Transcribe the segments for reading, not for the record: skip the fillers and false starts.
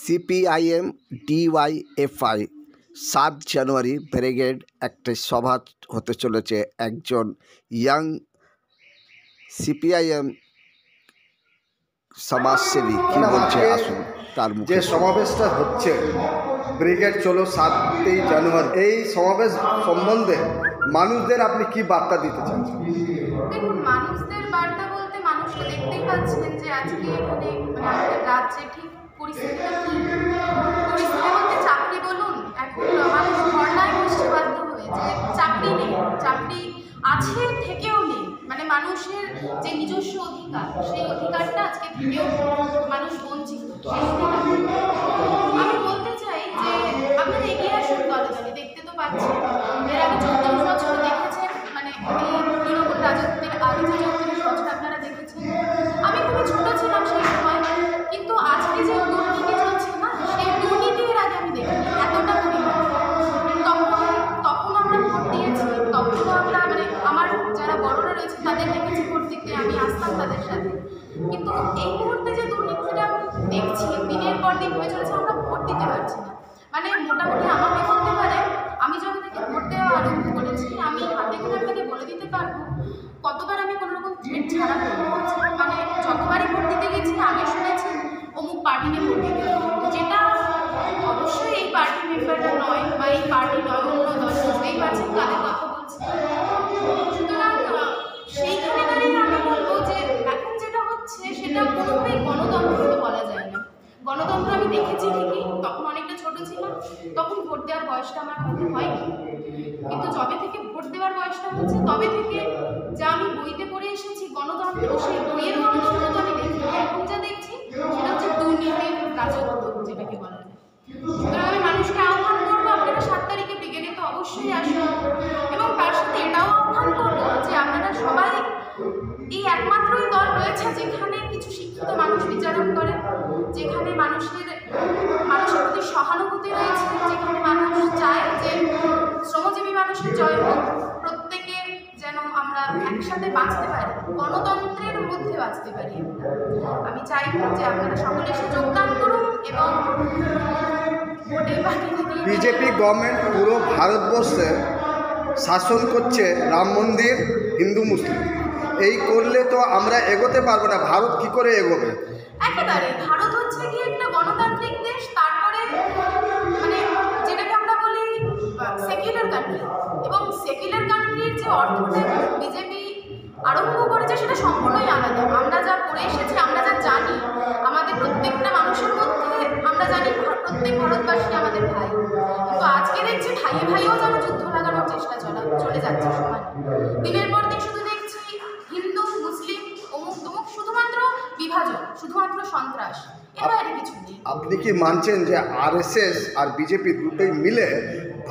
CPIM DYFI ৭ জানুয়ারি brigade একটি সভা হতে চলেছে। একজন ইয়াং সিপিআইএম সমাজসেবী কি বলছে আসুন তার মুখে। যে সমাবেশটা হচ্ছে ব্রিগেড চলো ৭ই জানুয়ারি, এই সমাবেশ সম্বন্ধে মানুষদের আপনি কি বার্তা দিতে চাচ্ছেন? দেখুন, মানুষদের বার্তা বলতে মানুষ তো দেখতেই পাচ্ছেন যে আজকে এখানে আমাদের রাজ্যে ঠিক পরিস্থিতিটা কি। পরিস্থিতি বলতে চাকরি বলুন, এখন মানুষ ধর্নায় বসতে বাধ্য হয়ে যে চাকরি নেই, চাকরি আছে থেকেও নেই, মানুষের যে নিজস্ব অধিকার সেই অধিকারটা আজকে থেকেও মানুষ বঞ্চিত। আমি বলতে চাই যে আপনারা এগিয়ে আসুন দলে দলে, দেখতে তো পাচ্ছেন এর আগে ৩৪ বছর দেখেছেন, এই তৃণমূল রাজত্বের আগে যে ৩৪ বছর আপনারা দেখেছেন। আমি খুবই ছোট ছিলাম সেই সময়, কিন্তু আজকে যে দুর্নীতি চলছে না, সেই দুর্নীতি এর আগে আমি দেখিনি এতটা পরিমাণ। তখন আমরা ভোট দিয়েছি, তখনও আমরা আমার যারা বড়রা রয়েছে তাদের দেখেছি ভোট দিতে, আমি আসতাম তাদের সাথে। কিন্তু এই মুহূর্তে যে দুর্নীতিটা আমি দেখছি দিনের পর দিন হয়ে চলেছে, আমরা ভোট দিতে পারছি না। মোটামুটি আমাকে বলতে পারে, আমি যখন থেকে ভোট দেওয়া আরম্ভ করেছি, আমি হাতে করে আপনাকে বলে দিতে পারবো কতবার আমি কোনো রকম থ্রেট ছাড়া ভোট দিয়েছি। যতবারই ভোট দিতে গেছি আমি শুনেছি অমুক পার্টিকে ভোট দিতে হবে, যেটা অবশ্যই এই পার্টি মেম্বারটা নয় বা এই পার্টি নয়, অন্য দল, বুঝতেই পারছেন কাদের কথা বলছি। সুতরাং সেইখানে দাঁড়িয়ে আমি বলবো যে এখন যেটা হচ্ছে সেটা কোনোভাবেই গণতন্ত্র তো বলা যায় না। গণতন্ত্র আমি দেখেছি ঠিকই, তখন অনেকটা ছোট ছিলাম, তখন ভোট দেওয়ার বয়সটা আমার হয়তো হয়নি, কিন্তু যবে থেকে ভোট দেওয়ার বয়সটা হচ্ছে তবে থেকে যা আমি বইতে পড়ে এসেছি গণতন্ত্র, সেই বইয়ের গণতন্ত্র তো আমি দেখি। এখন যা দেখছি সেটা হচ্ছে দুর্নীতির রাজত্ব, যেটাকে বলা যায়। সুতরাং আমি মানুষকে আহ্বান করবো, আপনারা ৭ তারিখে ব্রিগেডে তো অবশ্যই আসুন, এবং তার সাথে এটাও আহ্বান করবো যে আপনারা সবাই, এই একমাত্রই দল রয়েছে যেখানে কিছু শিক্ষিত মানুষ বিচারণ করে, যেখানে মানুষের প্রতি সহানুভূতি রয়েছে, যেখানে মানুষ চায় যে শ্রমজীবী মানুষের জয় হোক, প্রত্যেকে যেন আমরা একসাথে বাঁচতে পারি, গণতন্ত্রের মধ্যে বাঁচতে পারি। আমি চাইব যে আপনারা সকলে এসে যোগদান করুন এবং বিজেপি গভর্নমেন্ট পুরো ভারতবর্ষে শাসন করছে, রাম মন্দির, হিন্দু মুসলিম, এই করলে তো আমরা এগোতে পারবো না। ভারত কি করে এগোবে? একেবারে ভারত হচ্ছে কি একটা গণতান্ত্রিক দেশ, তারপরে যেটাকে আমরা বলি সেকুলার কান্ট্রি, এবং সেকুলার কান্ট্রির যে অর্থটা বিজেপি আরম্ভ করেছে সেটা সম্পূর্ণই আলাদা। আমরা যা পড়ে এসেছি, আমরা যা জানি, আমাদের প্রত্যেকটা মানুষের মধ্যে আমরা জানি প্রত্যেক ভারতবাসী আমাদের ভাই, কিন্তু আজকে দেখছি ভাইয়ে ভাইও যেন যুদ্ধ লাগানোর চেষ্টা চলে যাচ্ছে সমান। দিনের পর দিন শুধু দেখছি হিন্দু মুসলিম অমুক তমুক, শুধুমাত্র বিভাজন, শুধুমাত্র সন্ত্রাস, এর বাইরে কিছু নেই। আপনি কি মানছেন যে আরএসএস আর বিজেপি দুটোই মিলে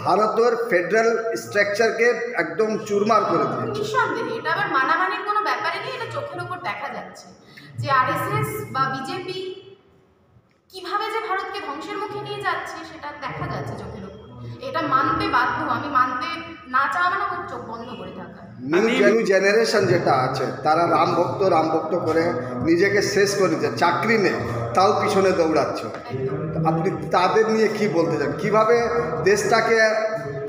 ভারতের ফেডারেল স্ট্রাকচারকে একদম চুরমার করে দিয়েছে? নিঃসন্দেহে এটা আবার মানামানির কোনো ব্যাপারে নেই, এটা চোখের ওপর দেখা যাচ্ছে যে আরএসএস বা বিজেপি কিভাবে যে ভারতকে ধ্বংসের মুখে নিয়ে যাচ্ছে সেটা দেখা যাচ্ছে চোখের ওপর। এটা মানতে বাধ্য, আমি মানতে না চাওয়া আমার চোখ বন্ধ করে থাকা। নিউ জেনারেশন যেটা আছে তারা রাম ভক্ত করে নিজেকে শেষ করে দিচ্ছে, চাকরি নেই তাও পিছনে দৌড়াচ্ছে। আপনি তাদের নিয়ে কি বলতে চান, কিভাবে দেশটাকে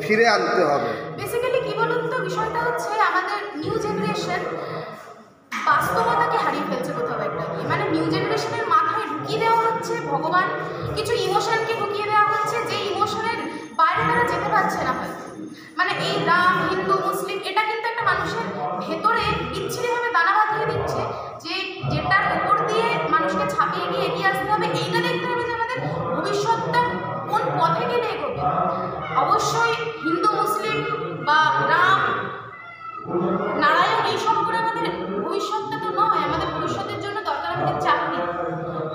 ফিরে আনতে হবে? বেসিক্যালি কি বলুন তো, বিষয়টা হচ্ছে আমাদের নিউ জেনারেশন বাস্তবতাকে হারিয়ে ফেলছে কোথাও একটা গিয়ে। নিউ জেনারেশনের মাথায় ঢুকিয়ে দেওয়া হচ্ছে ভগবান, কিছু ইমোশনকে ঢুকিয়ে দেওয়া হচ্ছে, যে ইমোশনের বাইরে তারা যেতে পারছে না হয়তো। এই রাম হিন্দু মুসলিম এটা কিন্তু একটা মানুষের ভেতরে বিচ্ছিন্নভাবে দানা বাঁধিয়ে দিচ্ছে, যে যেটার উপর দিয়ে মানুষকে ছাপিয়ে গিয়ে এগিয়ে আসতে হবে। এইটা দেখতে হবে যে আমাদের ভবিষ্যৎটা কোন পথে গেলে এগোবে। অবশ্যই হিন্দু মুসলিম বা রাম নারায়ণ এইসব করে আমাদের ভবিষ্যৎটা তো নয়। আমাদের ভবিষ্যতের জন্য দরকার আমাদের চাকরি।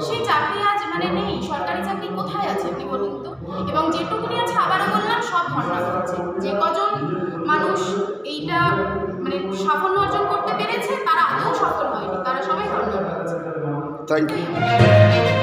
সেই চাকরি আজ নেই, সরকারি চাকরি কোথায় আছে আপনি বলুন তো? এবং যেটুকুনি আছে আবারও বললাম সব ধর্ণা করছে। যে কজন মানুষ এইটা সাফল্য অর্জন করতে পেরেছে তারা আদৌ সফল হয়নি, তারা সবাই ধর্ণা করছে। Thank you.